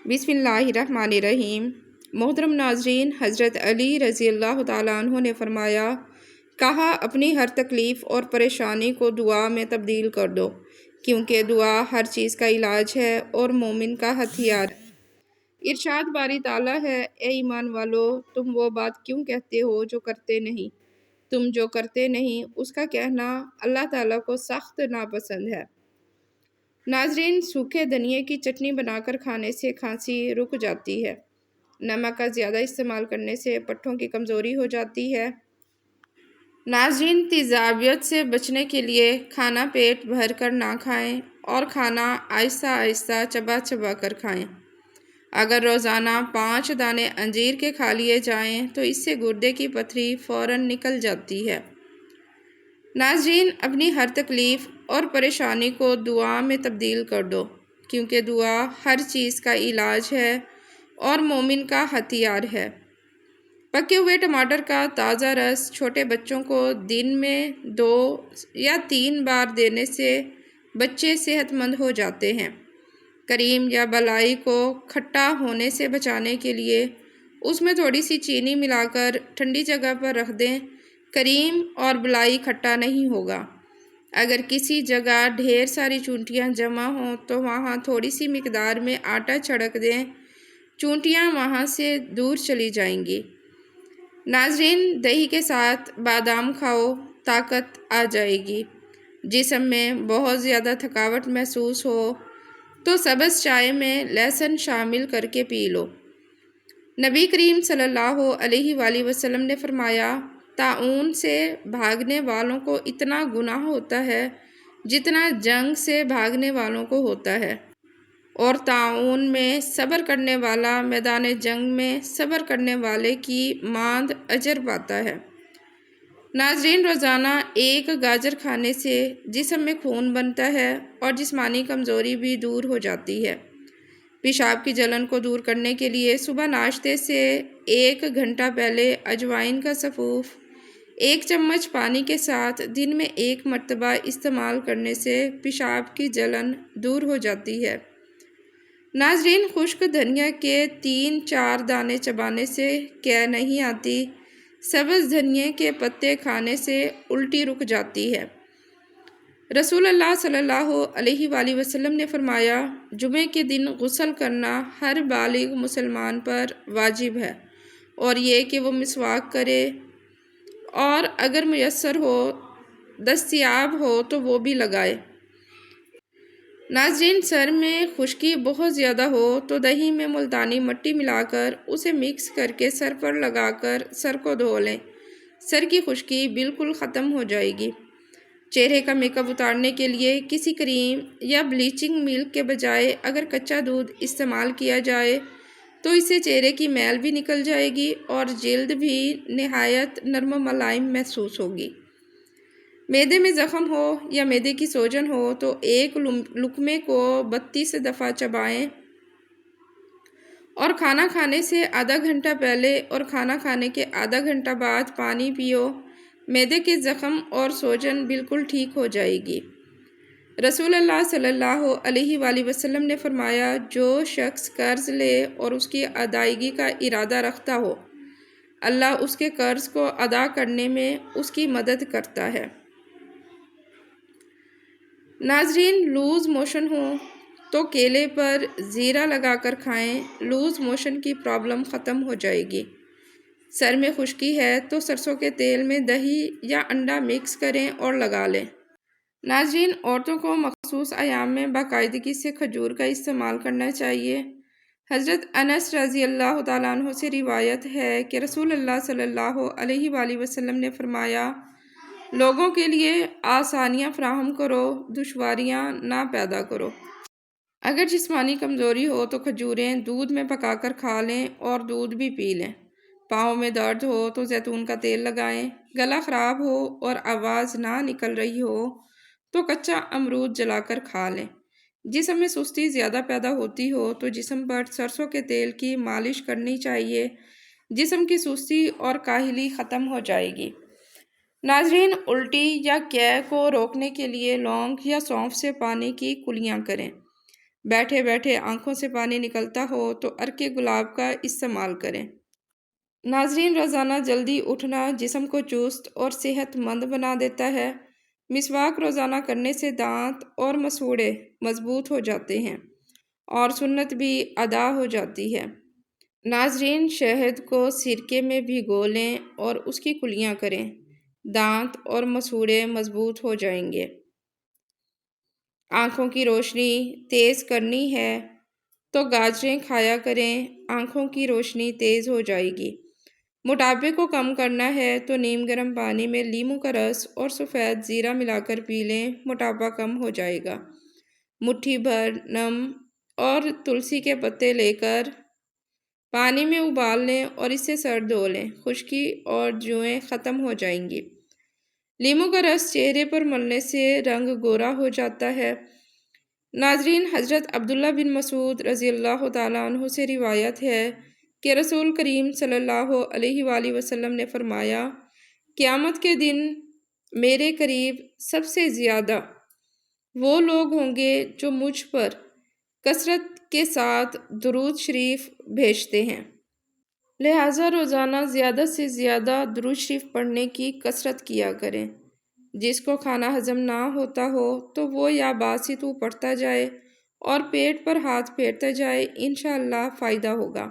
بسم اللہ الرحمن الرحیم۔ محترم ناظرین، حضرت علی رضی اللہ تعالیٰ عنہ نے فرمایا، کہا اپنی ہر تکلیف اور پریشانی کو دعا میں تبدیل کر دو، کیونکہ دعا ہر چیز کا علاج ہے اور مومن کا ہتھیار۔ ارشاد باری تعالیٰ ہے، اے ایمان والو، تم وہ بات کیوں کہتے ہو جو کرتے نہیں؟ تم جو کرتے نہیں اس کا کہنا اللہ تعالیٰ کو سخت ناپسند ہے۔ ناظرین، سوکھے دھنیے کی چٹنی بنا کر کھانے سے کھانسی رک جاتی ہے۔ نمک کا زیادہ استعمال کرنے سے پٹھوں کی کمزوری ہو جاتی ہے۔ ناظرین، تیزابیت سے بچنے کے لیے کھانا پیٹ بھر کر نہ کھائیں اور کھانا آہستہ آہستہ چبا چبا کر کھائیں۔ اگر روزانہ 5 دانے انجیر کے کھا لیے جائیں تو اس سے گردے کی پتھری فوراً نکل جاتی ہے۔ ناظرین، اپنی ہر تکلیف اور پریشانی کو دعا میں تبدیل کر دو، کیونکہ دعا ہر چیز کا علاج ہے اور مومن کا ہتھیار ہے۔ پکے ہوئے ٹماٹر کا تازہ رس چھوٹے بچوں کو دن میں 2 یا 3 بار دینے سے بچے صحت مند ہو جاتے ہیں۔ کریم یا بالائی کو کھٹا ہونے سے بچانے کے لیے اس میں تھوڑی سی چینی ملا کر ٹھنڈی جگہ پر رکھ دیں۔ کریم اور بالائی کھٹا نہیں ہوگا۔ اگر کسی جگہ ڈھیر ساری چونٹیاں جمع ہوں تو وہاں تھوڑی سی مقدار میں آٹا چھڑک دیں، چونٹیاں وہاں سے دور چلی جائیں گی۔ ناظرین، دہی کے ساتھ بادام کھاؤ، طاقت آ جائے گی۔ جسم میں بہت زیادہ تھکاوٹ محسوس ہو تو سبز چائے میں لہسن شامل کر کے پی لو۔ نبی کریم صلی اللہ علیہ وآلہ وسلم نے فرمایا، طاعون سے بھاگنے والوں کو اتنا گناہ ہوتا ہے جتنا جنگ سے بھاگنے والوں کو ہوتا ہے، اور طاعون میں صبر کرنے والا میدان جنگ میں صبر کرنے والے کی ماند اجر پاتا ہے۔ ناظرین، روزانہ 1 گاجر کھانے سے جسم میں خون بنتا ہے اور جسمانی کمزوری بھی دور ہو جاتی ہے۔ پیشاب کی جلن کو دور کرنے کے لیے صبح ناشتے سے 1 گھنٹہ پہلے اجوائن کا سفوف 1 چمچ پانی کے ساتھ دن میں 1 مرتبہ استعمال کرنے سے پیشاب کی جلن دور ہو جاتی ہے۔ ناظرین، خشک دھنیا کے 3-4 دانے چبانے سے قے نہیں آتی۔ سبز دھنیے کے پتے کھانے سے الٹی رک جاتی ہے۔ رسول اللہ صلی اللہ علیہ وآلہ وسلم نے فرمایا، جمعے کے دن غسل کرنا ہر بالغ مسلمان پر واجب ہے، اور یہ کہ وہ مسواک کرے، اور اگر میسر ہو، دستیاب ہو تو وہ بھی لگائے۔ ناظرین، سر میں خشکی بہت زیادہ ہو تو دہی میں ملتانی مٹی ملا کر اسے مکس کر کے سر پر لگا کر سر کو دھو لیں۔ سر کی خشکی بالکل ختم ہو جائے گی۔ چہرے کا میک اپ اتارنے کے لیے کسی کریم یا بلیچنگ ملک کے بجائے اگر کچا دودھ استعمال کیا جائے تو اس سے چہرے کی میل بھی نکل جائے گی اور جلد بھی نہایت نرم و ملائم محسوس ہوگی۔ معدے میں زخم ہو یا معدے کی سوجن ہو تو 1 لقمے کو 32 دفعہ چبائیں، اور کھانا کھانے سے آدھا گھنٹہ پہلے اور کھانا کھانے کے آدھا گھنٹہ بعد پانی پیو۔ معدے کے زخم اور سوجن بالکل ٹھیک ہو جائے گی۔ رسول اللہ صلی اللہ علیہ وآلہ وسلم نے فرمایا، جو شخص قرض لے اور اس کی ادائیگی کا ارادہ رکھتا ہو، اللہ اس کے قرض کو ادا کرنے میں اس کی مدد کرتا ہے۔ ناظرین، لوز موشن ہو تو کیلے پر زیرہ لگا کر کھائیں، لوز موشن کی پرابلم ختم ہو جائے گی۔ سر میں خشکی ہے تو سرسوں کے تیل میں دہی یا انڈا مکس کریں اور لگا لیں۔ ناظرین، عورتوں کو مخصوص ایام میں باقاعدگی سے کھجور کا استعمال کرنا چاہیے۔ حضرت انس رضی اللہ تعالیٰ عنہ سے روایت ہے کہ رسول اللہ صلی اللہ علیہ وآلہ وسلم نے فرمایا، لوگوں کے لیے آسانیاں فراہم کرو، دشواریاں نہ پیدا کرو۔ اگر جسمانی کمزوری ہو تو کھجوریں دودھ میں پکا کر کھا لیں اور دودھ بھی پی لیں۔ پاؤں میں درد ہو تو زیتون کا تیل لگائیں۔ گلا خراب ہو اور آواز نہ نکل رہی ہو تو کچا امرود جلا کر کھا لیں۔ جسم میں سستی زیادہ پیدا ہوتی ہو تو جسم پر سرسوں کے تیل کی مالش کرنی چاہیے، جسم کی سستی اور کاہلی ختم ہو جائے گی۔ ناظرین، الٹی یا قے کو روکنے کے لیے لونگ یا سونف سے پانی کی کلیاں کریں۔ بیٹھے بیٹھے آنکھوں سے پانی نکلتا ہو تو عرق گلاب کا استعمال کریں۔ ناظرین، روزانہ جلدی اٹھنا جسم کو چست اور صحت مند بنا دیتا ہے۔ مسواک روزانہ کرنے سے دانت اور مسوڑھے مضبوط ہو جاتے ہیں اور سنت بھی ادا ہو جاتی ہے۔ ناظرین، شہد کو سرکے میں بھگو لیں اور اس کی کلیاں کریں، دانت اور مسوڑھے مضبوط ہو جائیں گے۔ آنکھوں کی روشنی تیز کرنی ہے تو گاجریں کھایا کریں، آنکھوں کی روشنی تیز ہو جائے گی۔ موٹاپے کو کم کرنا ہے تو نیم گرم پانی میں لیموں کا رس اور سفید زیرہ ملا کر پی لیں، موٹاپا کم ہو جائے گا۔ مٹھی بھر نم اور تلسی کے پتے لے کر پانی میں ابال لیں اور اسے سر دھو لیں، خشکی اور جوئیں ختم ہو جائیں گی۔ لیموں کا رس چہرے پر ملنے سے رنگ گورا ہو جاتا ہے۔ ناظرین، حضرت عبداللہ بن مسعود رضی اللہ تعالیٰ عنہ سے روایت ہے کہ رسول کریم صلی اللہ علیہ وآلہ وسلم نے فرمایا، قیامت کے دن میرے قریب سب سے زیادہ وہ لوگ ہوں گے جو مجھ پر کثرت کے ساتھ درود شریف بھیجتے ہیں۔ لہٰذا روزانہ زیادہ سے زیادہ درود شریف پڑھنے کی کثرت کیا کریں۔ جس کو کھانا ہضم نہ ہوتا ہو تو وہ یا باسطو پڑھتا جائے اور پیٹ پر ہاتھ پھیرتا جائے، انشاءاللہ فائدہ ہوگا۔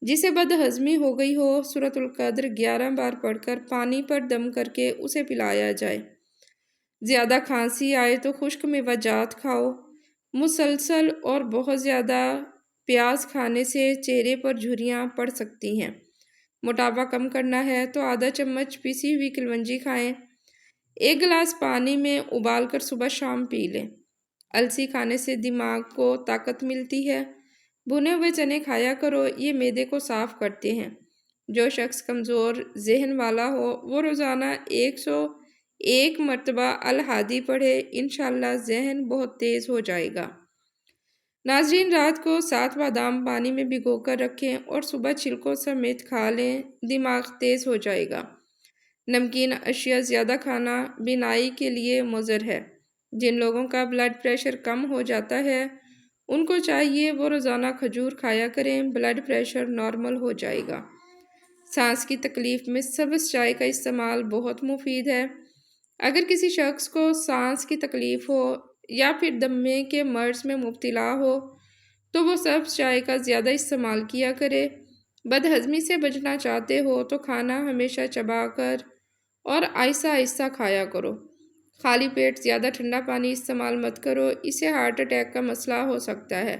جسے بد ہضمی ہو گئی ہو، سورۃ القدر 11 بار پڑھ کر پانی پر دم کر کے اسے پلایا جائے۔ زیادہ کھانسی آئے تو خشک میوہ جات کھاؤ۔ مسلسل اور بہت زیادہ پیاز کھانے سے چہرے پر جھریاں پڑ سکتی ہیں۔ موٹاپا کم کرنا ہے تو آدھا چمچ پیسی ہوئی کلونجی کھائیں۔ 1 گلاس پانی میں ابال کر صبح شام پی لیں۔ السی کھانے سے دماغ کو طاقت ملتی ہے۔ بھنے ہوئے چنے کھایا کرو، یہ معدے کو صاف کرتے ہیں۔ جو شخص کمزور ذہن والا ہو وہ روزانہ 101 مرتبہ الہادی پڑھے، انشاءاللہ ذہن بہت تیز ہو جائے گا۔ ناظرین، رات کو 7 بادام پانی میں بھگو کر رکھیں اور صبح چھلکوں سمیت کھا لیں، دماغ تیز ہو جائے گا۔ نمکین اشیاء زیادہ کھانا بینائی کے لیے مضر ہے۔ جن لوگوں کا بلڈ پریشر کم ہو جاتا ہے ان کو چاہیے وہ روزانہ کھجور کھایا کریں، بلڈ پریشر نارمل ہو جائے گا۔ سانس کی تکلیف میں سبز چائے کا استعمال بہت مفید ہے۔ اگر کسی شخص کو سانس کی تکلیف ہو یا پھر دمے کے مرض میں مبتلا ہو تو وہ سبز چائے کا زیادہ استعمال کیا کرے۔ بد ہضمی سے بچنا چاہتے ہو تو کھانا ہمیشہ چبا کر اور آہستہ آہستہ کھایا کرو۔ خالی پیٹ زیادہ ٹھنڈا پانی استعمال مت کرو، اس سے ہارٹ اٹیک کا مسئلہ ہو سکتا ہے۔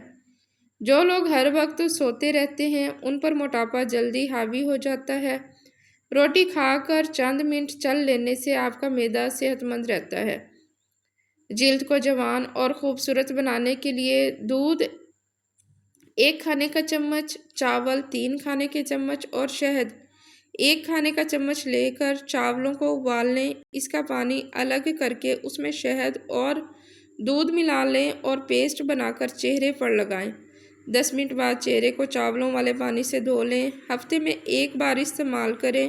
جو لوگ ہر وقت سوتے رہتے ہیں ان پر موٹاپا جلدی حاوی ہو جاتا ہے۔ روٹی کھا کر چند منٹ چل لینے سے آپ کا معدہ صحت مند رہتا ہے۔ جلد کو جوان اور خوبصورت بنانے کے لیے دودھ 1 کھانے کا چمچ، چاول 3 کھانے کے چمچ اور شہد 1 کھانے کا چمچ لے کر چاولوں کو ابال لیں۔ اس کا پانی الگ کر کے اس میں شہد اور دودھ ملا لیں اور پیسٹ بنا کر چہرے پر لگائیں۔ 10 منٹ بعد چہرے کو چاولوں والے پانی سے دھو لیں۔ ہفتے میں 1 بار استعمال کریں،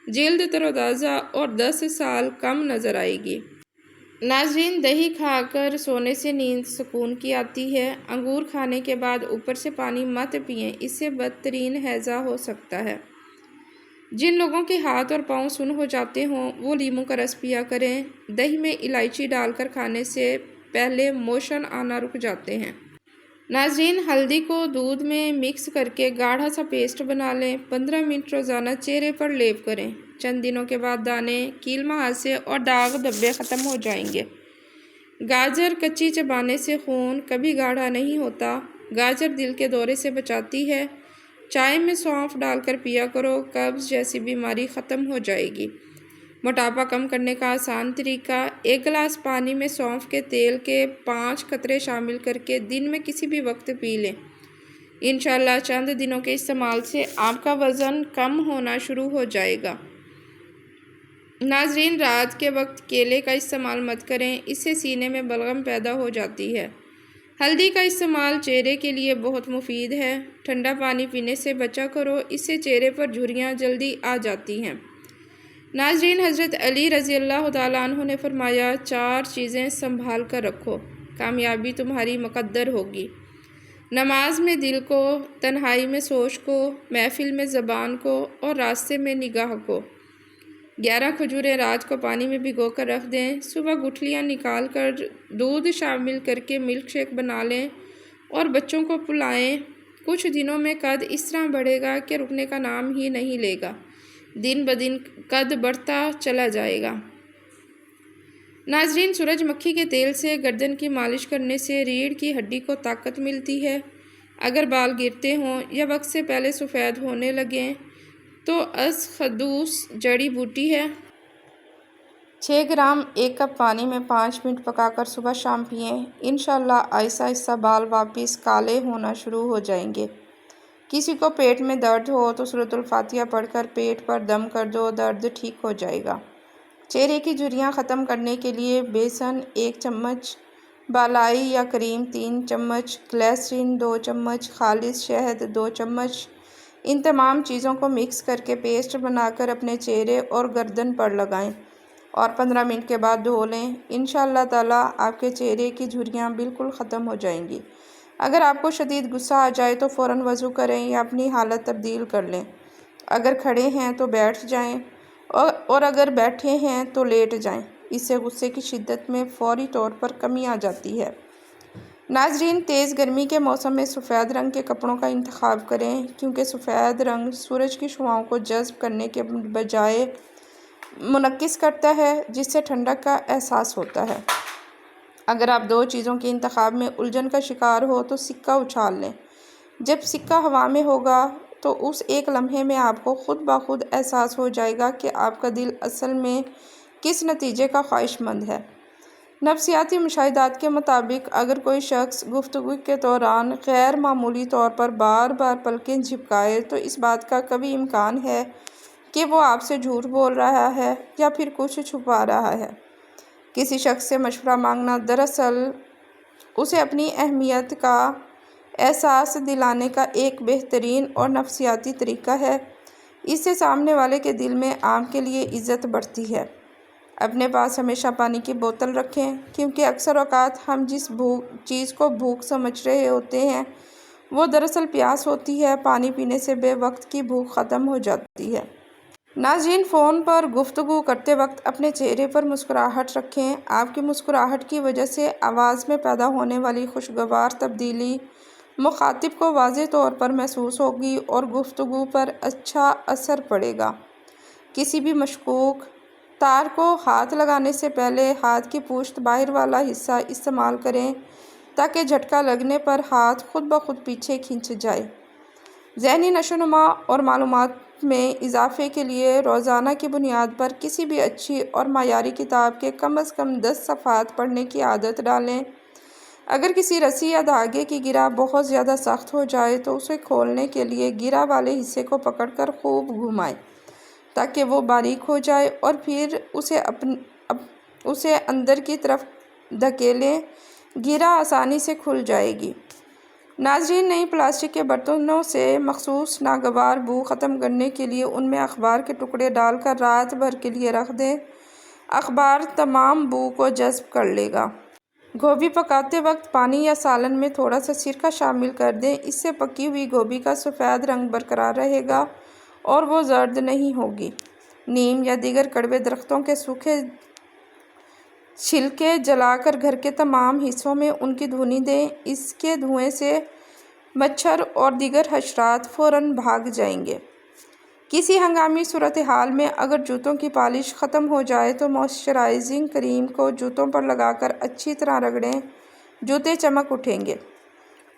جلد تر و تازہ اور 10 سال کم نظر آئے گی۔ ناظرین، دہی کھا کر سونے سے نیند سکون کی آتی ہے۔ انگور کھانے کے بعد اوپر سے پانی مت پئیں، اس سے بدترین ہیضہ ہو سکتا ہے۔ جن لوگوں کے ہاتھ اور پاؤں سن ہو جاتے ہوں وہ لیموں کا رس پیا کریں۔ دہی میں الائچی ڈال کر کھانے سے پہلے موشن آنا رک جاتے ہیں۔ ناظرین، ہلدی کو دودھ میں مکس کر کے گاڑھا سا پیسٹ بنا لیں۔ 15 منٹ روزانہ چہرے پر لیپ کریں۔ چند دنوں کے بعد دانے، کیل مہاسے اور داغ دھبے ختم ہو جائیں گے۔ گاجر کچی چبانے سے خون کبھی گاڑھا نہیں ہوتا۔ گاجر دل کے دورے سے بچاتی ہے۔ چائے میں سونف ڈال کر پیا کرو، قبض جیسی بیماری ختم ہو جائے گی۔ موٹاپا کم کرنے کا آسان طریقہ: 1 گلاس پانی میں سونف کے تیل کے 5 قطرے شامل کر کے دن میں کسی بھی وقت پی لیں۔ انشاءاللہ چند دنوں کے استعمال سے آپ کا وزن کم ہونا شروع ہو جائے گا۔ ناظرین، رات کے وقت کیلے کا استعمال مت کریں، اس سے سینے میں بلغم پیدا ہو جاتی ہے۔ ہلدی کا استعمال چہرے کے لیے بہت مفید ہے۔ ٹھنڈا پانی پینے سے بچا کرو، اس سے چہرے پر جھریاں جلدی آ جاتی ہیں۔ ناظرین، حضرت علی رضی اللہ تعالیٰ عنہ نے فرمایا، 4 چیزیں سنبھال کر رکھو: کامیابی تمہاری مقدر ہوگی۔ نماز میں دل کو، تنہائی میں سوچ کو، محفل میں زبان کو اور راستے میں نگاہ کو۔ 11 کھجوریں رات کو پانی میں بھگو کر رکھ دیں۔ صبح گٹھلیاں نکال کر دودھ شامل کر کے ملک شیک بنا لیں اور بچوں کو پلائیں۔ کچھ دنوں میں قد اس طرح بڑھے گا کہ رکنے کا نام ہی نہیں لے گا۔ دن بدن قد بڑھتا چلا جائے گا۔ ناظرین، سورج مکھی کے تیل سے گردن کی مالش کرنے سے ریڑھ کی ہڈی کو طاقت ملتی ہے۔ اگر بال گرتے ہوں یا وقت سے پہلے سفید ہونے لگیں تو اسخدوس جڑی بوٹی ہے۔ 6 گرام 1 کپ پانی میں 5 منٹ پکا کر صبح شام پئیں۔ انشاءاللہ آہستہ آہستہ بال واپس کالے ہونا شروع ہو جائیں گے۔ کسی کو پیٹ میں درد ہو تو سورۃ الفاتحہ پڑھ کر پیٹ پر دم کر دو، درد ٹھیک ہو جائے گا۔ چہرے کی جھریاں ختم کرنے کے لیے بیسن 1 چمچ، بالائی یا کریم 3 چمچ، گلیسرین 2 چمچ، خالص شہد 2 چمچ، ان تمام چیزوں کو مکس کر کے پیسٹ بنا کر اپنے چہرے اور گردن پر لگائیں اور 15 منٹ کے بعد دھو لیں۔ انشاءاللہ تعالیٰ آپ کے چہرے کی جھریاں بالکل ختم ہو جائیں گی۔ اگر آپ کو شدید غصہ آ جائے تو فوراً وضو کریں یا اپنی حالت تبدیل کر لیں۔ اگر کھڑے ہیں تو بیٹھ جائیں اور اگر بیٹھے ہیں تو لیٹ جائیں۔ اس سے غصے کی شدت میں فوری طور پر کمی آ جاتی ہے۔ ناظرین، تیز گرمی کے موسم میں سفید رنگ کے کپڑوں کا انتخاب کریں کیونکہ سفید رنگ سورج کی شعاؤں کو جذب کرنے کے بجائے منعکس کرتا ہے، جس سے ٹھنڈک کا احساس ہوتا ہے۔ اگر آپ 2 چیزوں کے انتخاب میں الجھن کا شکار ہو تو سکہ اچھال لیں۔ جب سکہ ہوا میں ہوگا تو اس ایک لمحے میں آپ کو خود بخود احساس ہو جائے گا کہ آپ کا دل اصل میں کس نتیجے کا خواہش مند ہے۔ نفسیاتی مشاہدات کے مطابق اگر کوئی شخص گفتگو کے دوران غیر معمولی طور پر بار بار پلکیں جھپکائے تو اس بات کا قوی امکان ہے کہ وہ آپ سے جھوٹ بول رہا ہے یا پھر کچھ چھپا رہا ہے۔ کسی شخص سے مشورہ مانگنا دراصل اسے اپنی اہمیت کا احساس دلانے کا ایک بہترین اور نفسیاتی طریقہ ہے۔ اس سے سامنے والے کے دل میں آپ کے لیے عزت بڑھتی ہے۔ اپنے پاس ہمیشہ پانی کی بوتل رکھیں کیونکہ اکثر اوقات ہم جس چیز کو بھوک سمجھ رہے ہوتے ہیں وہ دراصل پیاس ہوتی ہے۔ پانی پینے سے بے وقت کی بھوک ختم ہو جاتی ہے۔ ناظرین، فون پر گفتگو کرتے وقت اپنے چہرے پر مسکراہٹ رکھیں۔ آپ کی مسکراہٹ کی وجہ سے آواز میں پیدا ہونے والی خوشگوار تبدیلی مخاطب کو واضح طور پر محسوس ہوگی اور گفتگو پر اچھا اثر پڑے گا۔ کسی بھی مشکوک تار کو ہاتھ لگانے سے پہلے ہاتھ کی پشت باہر والا حصہ استعمال کریں تاکہ جھٹکا لگنے پر ہاتھ خود بخود پیچھے کھنچ جائے۔ ذہنی نشوونما اور معلومات میں اضافے کے لیے روزانہ کی بنیاد پر کسی بھی اچھی اور معیاری کتاب کے کم از کم 10 صفحات پڑھنے کی عادت ڈالیں۔ اگر کسی رسی یا دھاگے کی گرہ بہت زیادہ سخت ہو جائے تو اسے کھولنے کے لیے گرہ والے حصے کو پکڑ کر خوب گھمائیں تاکہ وہ باریک ہو جائے اور پھر اسے اندر کی طرف دھکیلیں۔ گرہ آسانی سے کھل جائے گی۔ ناظرین، نئی پلاسٹک کے برتنوں سے مخصوص ناگوار بو ختم کرنے کے لیے ان میں اخبار کے ٹکڑے ڈال کر رات بھر کے لیے رکھ دیں۔ اخبار تمام بو کو جذب کر لے گا۔ گوبھی پکاتے وقت پانی یا سالن میں تھوڑا سا سرکہ شامل کر دیں۔ اس سے پکی ہوئی گوبھی کا سفید رنگ برقرار رہے گا اور وہ زرد نہیں ہوگی۔ نیم یا دیگر کڑوے درختوں کے سوکھے چھلکے جلا کر گھر کے تمام حصوں میں ان کی دھنی دیں۔ اس کے دھوئیں سے مچھر اور دیگر حشرات فوراً بھاگ جائیں گے۔ کسی ہنگامی صورتحال میں اگر جوتوں کی پالش ختم ہو جائے تو موئسچرائزنگ کریم کو جوتوں پر لگا کر اچھی طرح رگڑیں، جوتے چمک اٹھیں گے۔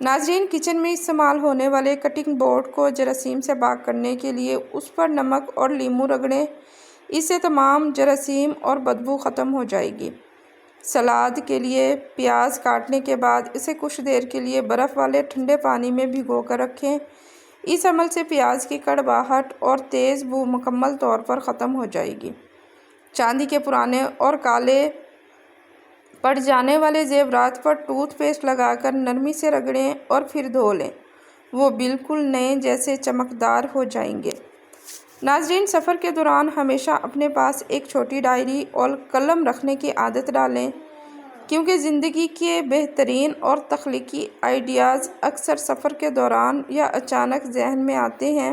ناظرین، کچن میں استعمال ہونے والے کٹنگ بورڈ کو جراثیم سے پاک کرنے کے لیے اس پر نمک اور لیموں رگڑیں۔ اس سے تمام جراثیم اور بدبو ختم ہو جائے گی۔ سلاد کے لیے پیاز کاٹنے کے بعد اسے کچھ دیر کے لیے برف والے ٹھنڈے پانی میں بھگو کر رکھیں۔ اس عمل سے پیاز کی کڑواہٹ اور تیز بو مکمل طور پر ختم ہو جائے گی۔ چاندی کے پرانے اور کالے پڑ جانے والے زیورات پر ٹوتھ پیسٹ لگا کر نرمی سے رگڑیں اور پھر دھو لیں۔ وہ بالکل نئے جیسے چمکدار ہو جائیں گے۔ ناظرین، سفر کے دوران ہمیشہ اپنے پاس ایک چھوٹی ڈائری اور قلم رکھنے کی عادت ڈالیں۔ کیونکہ زندگی کے بہترین اور تخلیقی آئیڈیاز اکثر سفر کے دوران یا اچانک ذہن میں آتے ہیں،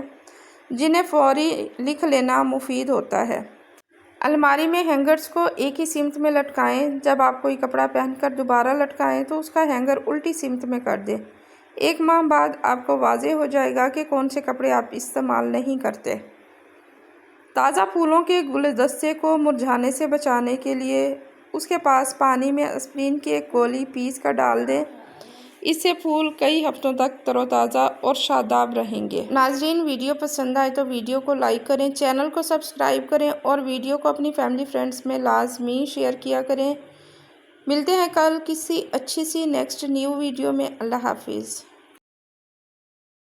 جنہیں فوری لکھ لینا مفید ہوتا ہے۔ الماری میں ہینگرز کو ایک ہی سمت میں لٹکائیں۔ جب آپ کوئی کپڑا پہن کر دوبارہ لٹکائیں تو اس کا ہینگر الٹی سمت میں کر دیں۔ 1 ماہ بعد آپ کو واضح ہو جائے گا کہ کون سے کپڑے آپ استعمال نہیں کرتے۔ تازہ پھولوں کے گلدستے کو مرجھانے سے بچانے کے لیے اس کے پاس پانی میں اسپرین کی ایک گولی پیس کر ڈال دیں۔ اس سے پھول کئی ہفتوں تک تر و تازہ اور شاداب رہیں گے۔ ناظرین، ویڈیو پسند آئے تو ویڈیو کو لائک کریں، چینل کو سبسکرائب کریں اور ویڈیو کو اپنی فیملی فرینڈز میں لازمی شیئر کیا کریں۔ ملتے ہیں کل کسی اچھی سی نیکسٹ نیو ویڈیو میں۔ اللہ حافظ۔